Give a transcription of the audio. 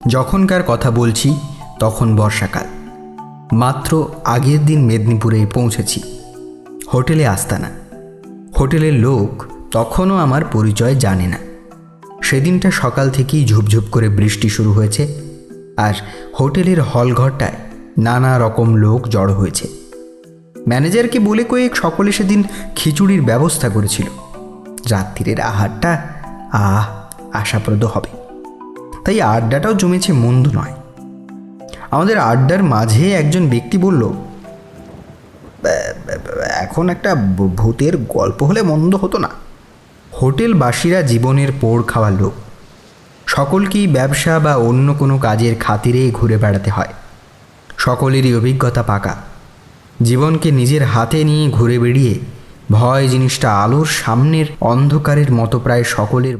যখনকার কথা বলছি তখন বর্ষাকাল। মাত্র আগের দিন মেদিনীপুরে পৌঁছেছি। হোটেলে আস্তানা। হোটেলের লোক তখনও আমার পরিচয় জানে না। সেদিনটা সকাল থেকেই ঝুপঝুপ করে বৃষ্টি শুরু হয়েছে, আর হোটেলের হলঘরটায় নানা রকম লোক জড়ো হয়েছে। ম্যানেজারকে বলে কয়েক সকলে সেদিন খিচুড়ির ব্যবস্থা করেছিল। রাত্রিরের আহারটা আশাপ্রদ হবে, তাই আড্ডাটাও জমেছে মন্দ নয়। আমাদের আড্ডার মাঝে একজন ব্যক্তি বলল, এখন একটা ভূতের গল্প হলে মন্দ হতো না। হোটেলবাসীরা জীবনের পোড় খাওয়া লোক। সকলকেই ব্যবসা বা অন্য কোনো কাজের খাতিরে ঘুরে বেড়াতে হয়। সকলেরই অভিজ্ঞতা পাকা। জীবনকে নিজের হাতে নিয়ে ঘুরে বেড়িয়ে ভয় জিনিসটা আলোর সামনের অন্ধকারের মতো প্রায় সকলের